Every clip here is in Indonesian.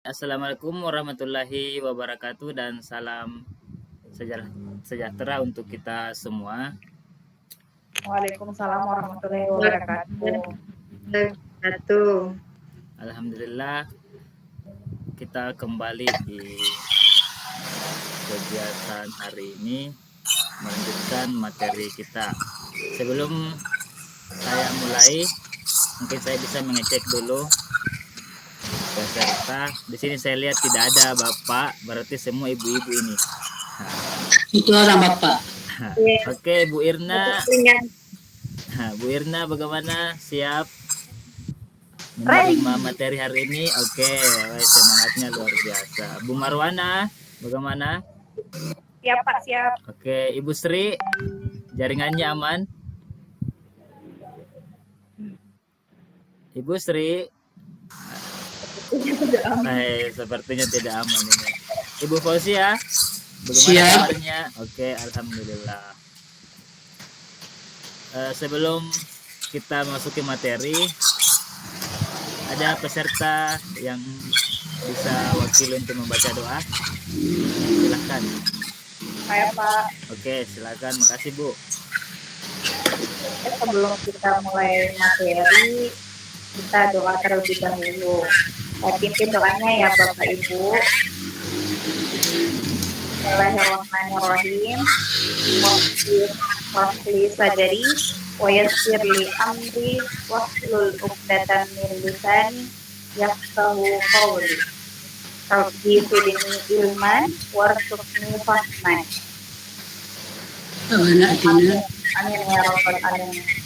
Assalamualaikum warahmatullahi wabarakatuh dan salam sejahtera untuk kita semua. Waalaikumsalam warahmatullahi wabarakatuh. Alhamdulillah kita kembali di kegiatan hari ini melanjutkan materi kita. Sebelum saya mulai, mungkin saya bisa mengecek dulu peserta. Di sini saya lihat tidak ada bapak, berarti semua ibu-ibu ini. Itu orang bapak. Oke, Bu Irna. Bu Irna bagaimana? Siap menerima materi hari ini? Oke, semangatnya luar biasa. Bu Marwana, bagaimana? Siap Pak, siap. Oke, Ibu Sri, jaringannya aman? Ibu Sri, sepertinya tidak aman ini. Ibu Fauzia, bagaimana kabarnya? Oke, alhamdulillah. Sebelum kita masuki materi, ada peserta yang bisa wakil untuk membaca doa? Silahkan. Saya Pak. Oke, silakan. Makasih Bu. Sebelum kita mulai materi, kita doa terlebih dahulu. Pimpin doanya ya Bapak Ibu. Bismillahirrahmanirrahim. Wafli sadari wa yassir li amri wahlul 'uqdatam min lisani yafqahu qawli. Rabbi zidni ilman warzuqni fahman. Amin ya rabbal alamin.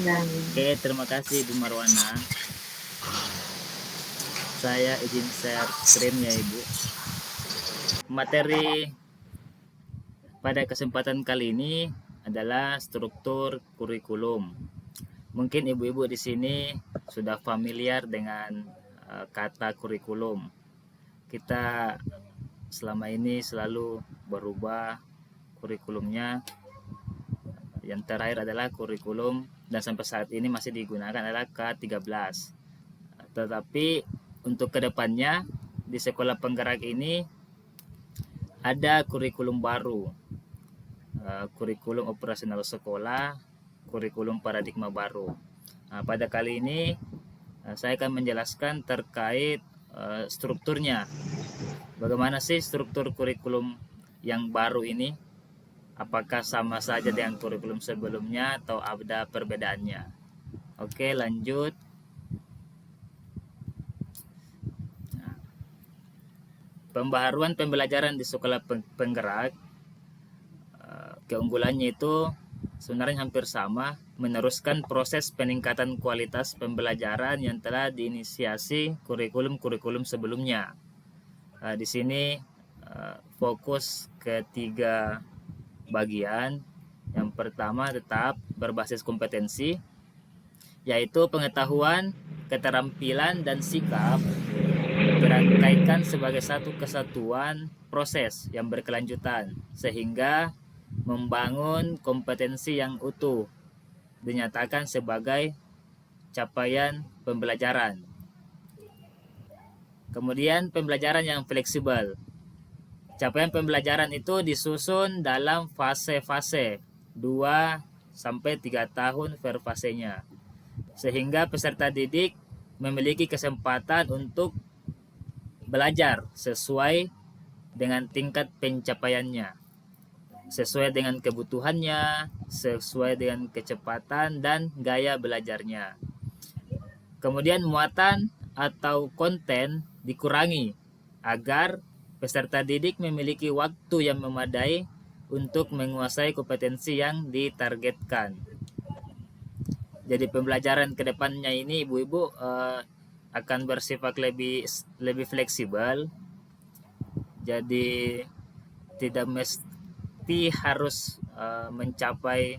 Oke, terima kasih Bu Marwana. Saya izin share screen ya Ibu. Materi pada kesempatan kali ini adalah struktur kurikulum. Mungkin ibu-ibu di sini sudah familiar dengan kata kurikulum. Kita selama ini selalu berubah kurikulumnya. Yang terakhir adalah kurikulum dan sampai saat ini masih digunakan adalah K13. Tetapi untuk kedepannya di sekolah penggerak ini ada kurikulum baru, kurikulum operasional sekolah, kurikulum paradigma baru. Pada kali ini saya akan menjelaskan terkait strukturnya. Bagaimana sih struktur kurikulum yang baru ini? Apakah sama saja dengan kurikulum sebelumnya atau ada perbedaannya? Oke, lanjut. Pembaharuan pembelajaran di sekolah penggerak, keunggulannya itu sebenarnya hampir sama, meneruskan proses peningkatan kualitas pembelajaran yang telah diinisiasi kurikulum-kurikulum sebelumnya. Di sini fokus ke 3 bagian. Yang pertama tetap berbasis kompetensi, yaitu pengetahuan, keterampilan, dan sikap dirangkaikan sebagai satu kesatuan proses yang berkelanjutan sehingga membangun kompetensi yang utuh dinyatakan sebagai capaian pembelajaran. Kemudian pembelajaran yang fleksibel. Capaian pembelajaran itu disusun dalam fase-fase 2-3 tahun per fasenya, sehingga peserta didik memiliki kesempatan untuk belajar sesuai dengan tingkat pencapaiannya, sesuai dengan kebutuhannya, sesuai dengan kecepatan dan gaya belajarnya. Kemudian muatan atau konten dikurangi agar peserta didik memiliki waktu yang memadai untuk menguasai kompetensi yang ditargetkan. Jadi pembelajaran ke depannya ini ibu-ibu akan bersifat lebih fleksibel. Jadi tidak mesti harus mencapai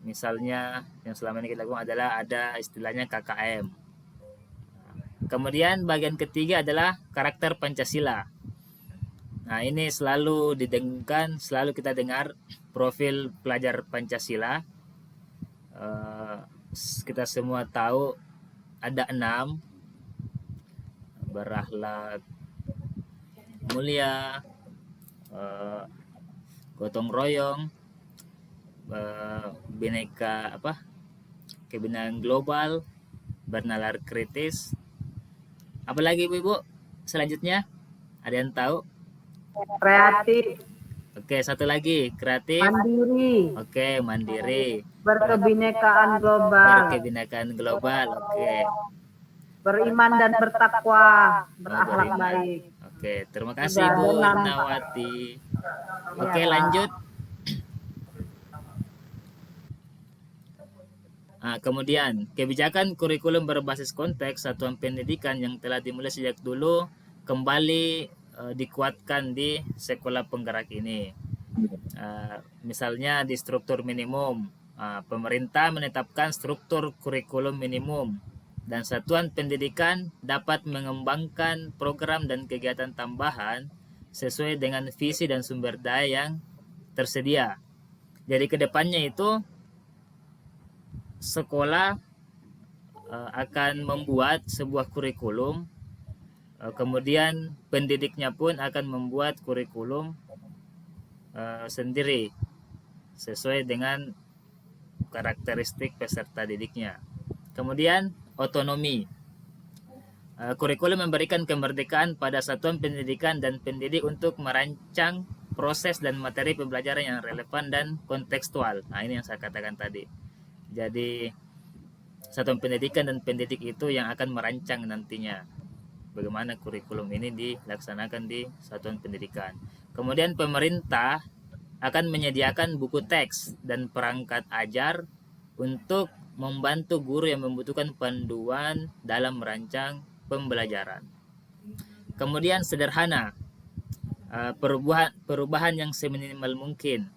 misalnya yang selama ini kita lakukan adalah ada istilahnya KKM. Kemudian bagian ketiga adalah karakter Pancasila. Nah, ini selalu didengungkan, selalu kita dengar profil pelajar Pancasila. kita semua tahu ada 6: berakhlak mulia, gotong royong, bineka kebenaran global, bernalar kritis. Apalagi ibu selanjutnya? Ada yang tahu? Kreatif, Oke, satu lagi, kreatif. mandiri, Oke, mandiri. berkebinekaan global, Berkebinekaan global. Oke. beriman dan bertakwa, berakhlak beriman. baik. Oke, terima kasih Udah, Bu ada 6, Pak. Nawati. Iya, Oke, Pak. lanjut. Kemudian, kebijakan kurikulum berbasis konteks satuan pendidikan yang telah dimulai sejak dulu kembali dikuatkan di sekolah penggerak ini. Misalnya di struktur minimum, pemerintah menetapkan struktur kurikulum minimum dan satuan pendidikan dapat mengembangkan program dan kegiatan tambahan sesuai dengan visi dan sumber daya yang tersedia. Jadi kedepannya itu sekolah akan membuat sebuah kurikulum, kemudian pendidiknya pun akan membuat kurikulum sendiri sesuai dengan karakteristik peserta didiknya. Kemudian otonomi. Kurikulum memberikan kemerdekaan pada satuan pendidikan dan pendidik untuk merancang proses dan materi pembelajaran yang relevan dan kontekstual. Nah, ini yang saya katakan tadi. Jadi satuan pendidikan dan pendidik itu yang akan merancang nantinya bagaimana kurikulum ini dilaksanakan di satuan pendidikan. Kemudian pemerintah akan menyediakan buku teks dan perangkat ajar untuk membantu guru yang membutuhkan panduan dalam merancang pembelajaran. Kemudian sederhana, perubahan yang seminimal mungkin.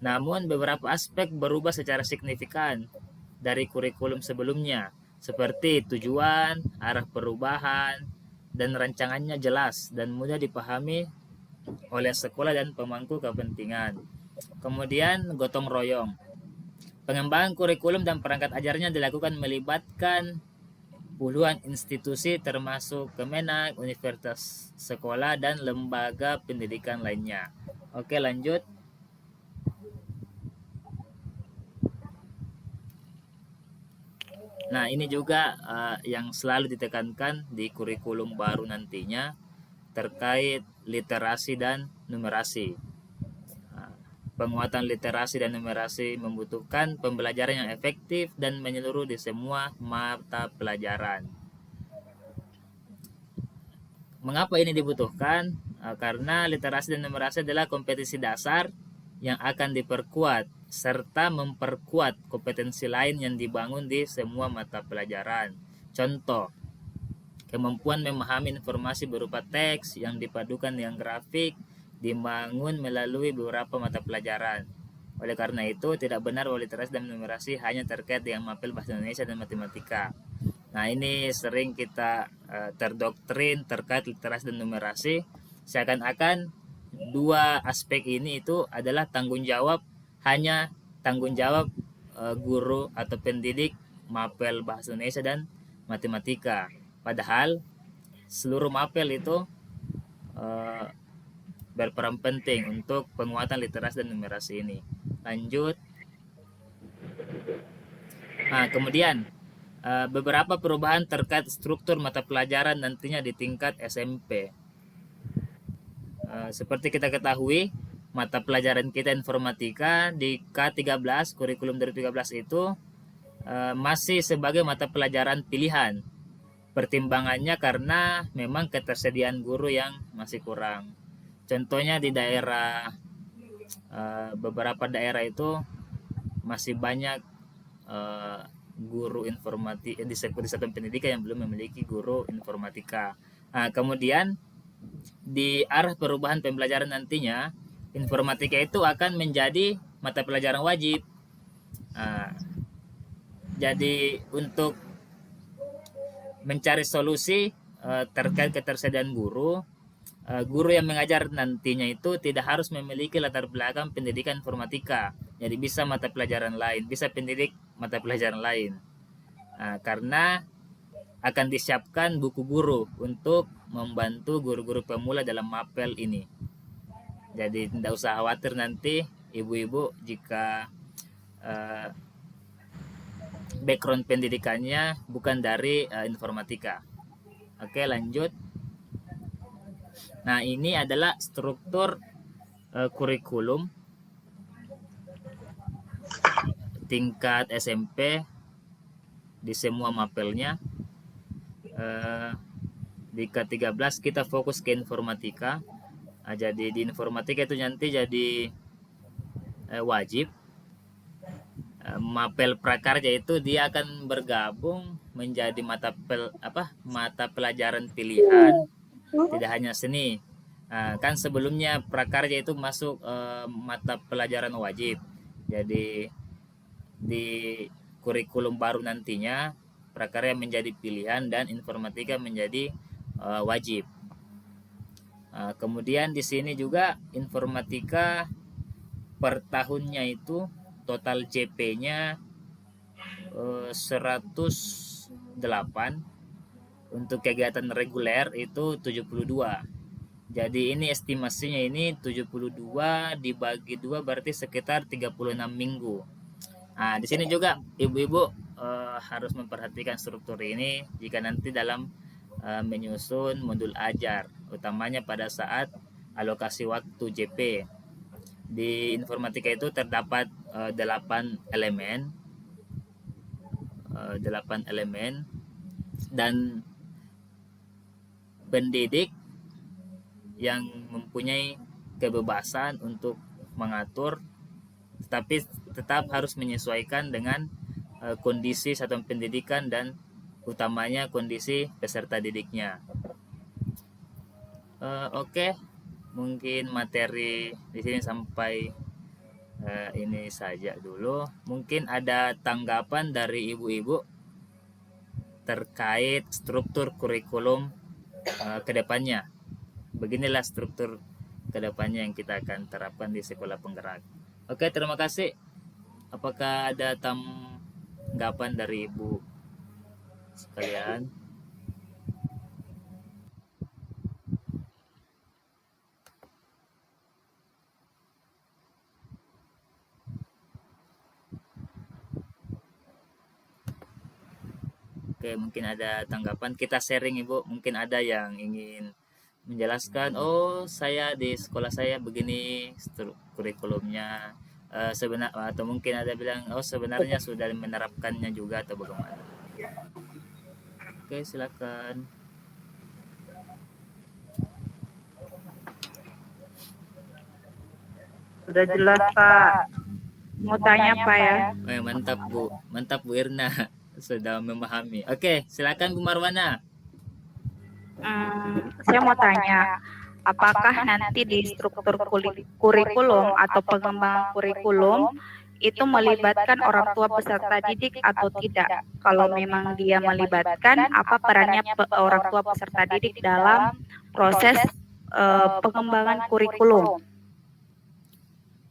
Namun beberapa aspek berubah secara signifikan dari kurikulum sebelumnya, seperti tujuan, arah perubahan, dan rancangannya jelas dan mudah dipahami oleh sekolah dan pemangku kepentingan. Kemudian gotong royong. Pengembangan kurikulum dan perangkat ajarnya dilakukan melibatkan puluhan institusi termasuk Kemenak, universitas, sekolah, dan lembaga pendidikan lainnya. Oke, lanjut. Nah, ini juga yang selalu ditekankan di kurikulum baru nantinya terkait literasi dan numerasi. Penguatan literasi dan numerasi membutuhkan pembelajaran yang efektif dan menyeluruh di semua mata pelajaran. Mengapa ini dibutuhkan? Karena literasi dan numerasi adalah kompetensi dasar yang akan diperkuat serta memperkuat kompetensi lain yang dibangun di semua mata pelajaran. Contoh, kemampuan memahami informasi berupa teks yang dipadukan dengan grafik dibangun melalui beberapa mata pelajaran. Oleh karena itu, tidak benar bahwa literasi dan numerasi hanya terkait dengan mapel bahasa Indonesia dan matematika. Nah, ini sering kita terdoktrin terkait literasi dan numerasi, seakan-akan dua aspek ini itu adalah tanggung jawab guru atau pendidik mapel bahasa Indonesia dan matematika. Padahal seluruh mapel itu berperan penting untuk penguatan literasi dan numerasi ini. Lanjut. Kemudian beberapa perubahan terkait struktur mata pelajaran nantinya di tingkat SMP. Seperti kita ketahui, mata pelajaran kita informatika di K13 kurikulum 2013 itu masih sebagai mata pelajaran pilihan. Pertimbangannya karena memang ketersediaan guru yang masih kurang. Contohnya di daerah beberapa daerah itu masih banyak guru informatika di satuan pendidikan yang belum memiliki guru informatika. Kemudian di arah perubahan pembelajaran nantinya, informatika itu akan menjadi mata pelajaran wajib. Jadi untuk mencari solusi terkait ketersediaan guru yang mengajar nantinya itu tidak harus memiliki latar belakang pendidikan informatika. Jadi bisa mata pelajaran lain, bisa pendidik mata pelajaran lain. Karena akan disiapkan buku guru untuk membantu guru-guru pemula dalam mapel ini. Jadi tidak usah khawatir nanti ibu-ibu jika background pendidikannya bukan dari informatika. Oke, lanjut. Nah, ini adalah struktur kurikulum tingkat SMP di semua mapelnya. Di ke-13 kita fokus ke informatika. Jadi di informatika itu nanti jadi wajib. Mapel prakarya itu dia akan bergabung menjadi mata pelajaran pilihan, tidak hanya seni. Kan sebelumnya prakarya itu masuk mata pelajaran wajib. Jadi di kurikulum baru nantinya prakarya menjadi pilihan dan informatika menjadi wajib. Kemudian di sini juga informatika per tahunnya itu total CP-nya 108, untuk kegiatan reguler itu 72. Jadi ini estimasinya ini 72 dibagi 2 berarti sekitar 36 minggu. Di sini juga ibu-ibu harus memperhatikan struktur ini jika nanti dalam menyusun modul ajar, utamanya pada saat alokasi waktu JP. Di informatika itu terdapat 8 elemen, 8 elemen, dan pendidik yang mempunyai kebebasan untuk mengatur, tetapi tetap harus menyesuaikan dengan kondisi satuan pendidikan dan utamanya kondisi peserta didiknya. Oke, mungkin materi di sini sampai ini saja dulu. Mungkin ada tanggapan dari ibu-ibu terkait struktur kurikulum kedepannya. Beginilah struktur kedepannya yang kita akan terapkan di sekolah penggerak. Oke, terima kasih. Apakah ada tanggapan dari ibu sekalian? Oke, mungkin ada tanggapan. Kita sharing ibu. Mungkin ada yang ingin menjelaskan, oh saya di sekolah saya begini kurikulumnya, atau mungkin ada bilang, oh sebenarnya sudah menerapkannya juga atau bagaimana. Oke, silakan. Sudah jelas, Pak. Mau tanya Pak ya? Mantap Bu Irna. Sudah memahami. Oke, silakan Bu Marwana. Saya mau tanya, apakah nanti di struktur kurikulum atau pengembangan kurikulum itu melibatkan orang tua peserta didik atau tidak? Kalau memang dia melibatkan, apa perannya orang tua peserta didik dalam proses pengembangan kurikulum?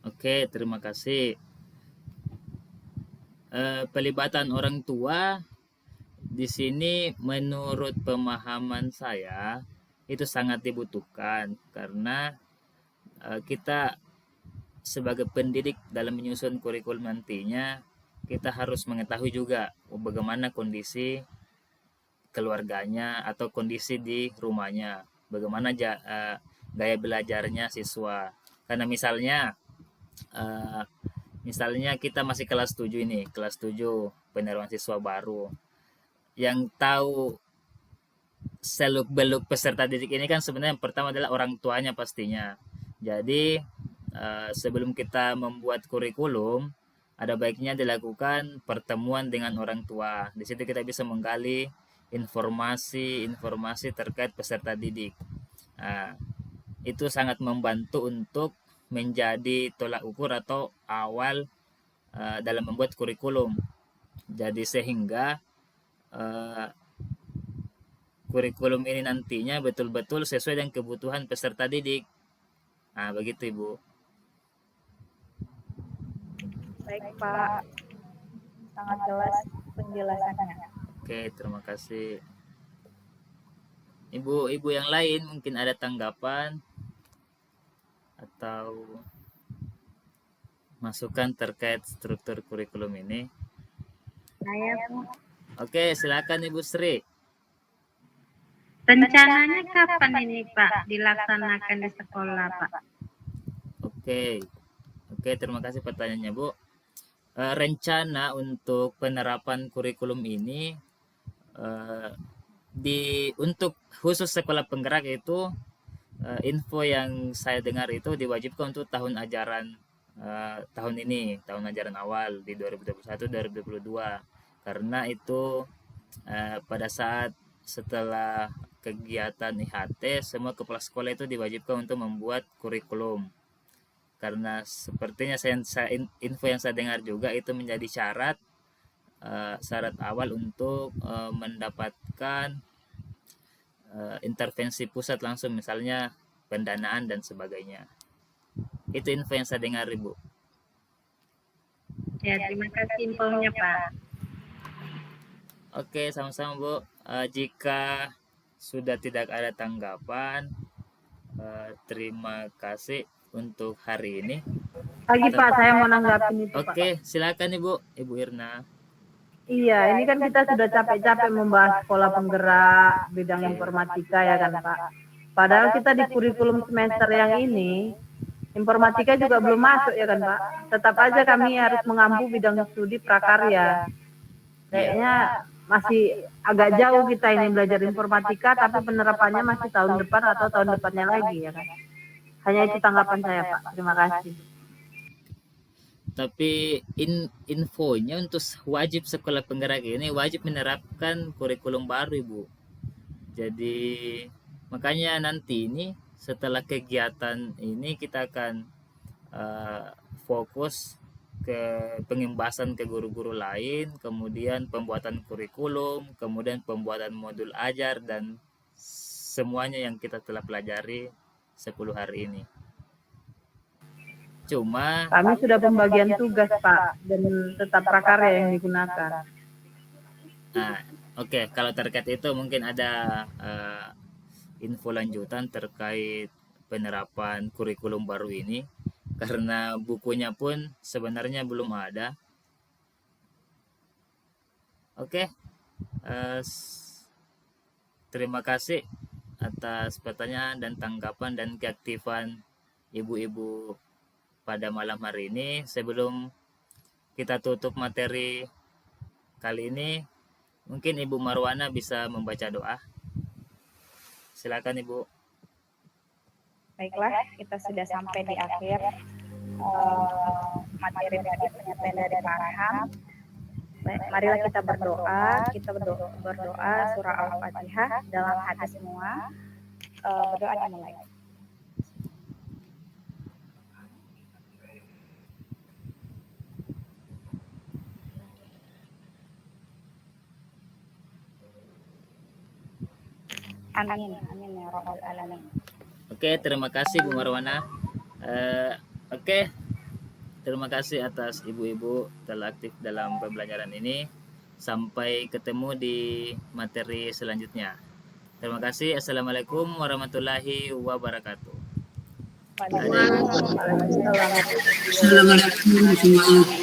Oke, terima kasih. Pelibatan orang tua di sini menurut pemahaman saya itu sangat dibutuhkan karena kita sebagai pendidik dalam menyusun kurikulum nantinya kita harus mengetahui juga bagaimana kondisi keluarganya atau kondisi di rumahnya, bagaimana gaya belajarnya siswa. Karena misalnya kita masih kelas 7 ini, kelas 7 penerimaan siswa baru. Yang tahu seluk-beluk peserta didik ini kan sebenarnya yang pertama adalah orang tuanya pastinya. Jadi sebelum kita membuat kurikulum, ada baiknya dilakukan pertemuan dengan orang tua. Di situ kita bisa menggali informasi terkait peserta didik. Itu sangat membantu untuk menjadi tolak ukur atau awal dalam membuat kurikulum. Jadi sehingga kurikulum ini nantinya betul-betul sesuai dengan kebutuhan peserta didik. Begitu Ibu. Baik Pak. sangat jelas penjelasannya. Oke, terima kasih. Ibu-ibu yang lain mungkin ada tanggapan atau masukan terkait struktur kurikulum ini. Saya Bu, Oke, silakan Ibu Sri. Rencananya kapan ini Pak dilaksanakan di sekolah Pak? Oke, terima kasih pertanyaannya Bu. Rencana untuk penerapan kurikulum ini untuk khusus sekolah penggerak itu info yang saya dengar itu diwajibkan untuk tahun ajaran tahun ini, tahun ajaran awal di 2021-2022, karena itu pada saat setelah kegiatan IHT semua kepala sekolah itu diwajibkan untuk membuat kurikulum, karena sepertinya info yang saya dengar juga itu menjadi syarat awal untuk mendapatkan intervensi pusat langsung, misalnya pendanaan dan sebagainya. Itu info yang saya dengar Ibu. Ya, terima kasih infonya Pak. Oke, sama-sama Bu. Jika sudah tidak ada tanggapan, terima kasih untuk hari ini. Pagi Pak, saya mau nanggapin itu Pak. Oke, silakan Ibu Irna. Iya, ini kan kita sudah capek-capek membahas sekolah penggerak bidang informatika ya kan Pak. Padahal kita di kurikulum semester yang ini informatika juga belum masuk ya kan Pak. Tetap aja kami harus mengampu bidang studi prakarya. Kayaknya masih agak jauh kita ini belajar informatika, tapi penerapannya masih tahun depan atau tahun depannya lagi ya kan. Hanya itu tanggapan saya Pak. Terima kasih. Tapi infonya untuk wajib sekolah penggerak ini wajib menerapkan kurikulum baru Ibu. Jadi makanya nanti ini setelah kegiatan ini kita akan fokus ke pengembasan ke guru-guru lain, kemudian pembuatan kurikulum, kemudian pembuatan modul ajar dan semuanya yang kita telah pelajari 10 hari ini. Cuma kami sudah pembagian tugas Pak, dan tetap prakarya yang digunakan. Nah, oke, kalau terkait itu mungkin ada info lanjutan terkait penerapan kurikulum baru ini, karena bukunya pun sebenarnya belum ada. Oke, terima kasih atas pertanyaan dan tanggapan dan keaktifan ibu-ibu pada malam hari ini. Sebelum kita tutup materi kali ini, mungkin Ibu Marwana bisa membaca doa. Silakan Ibu. baiklah, kita sudah sampai di akhir materi tadi penyampaian dari Pak Arham. Baik, marilah kita berdoa surah Al-Fatihah dalam hati semua. Berdoanya mulai. Amin, amin ya Rabbal Alamin. Oke, terima kasih Bu Marwana. Oke, terima kasih atas ibu-ibu telah aktif dalam pembelajaran ini. Sampai ketemu di materi selanjutnya. Terima kasih. Assalamualaikum warahmatullahi wabarakatuh. Assalamualaikum warahmatullahi wabarakatuh.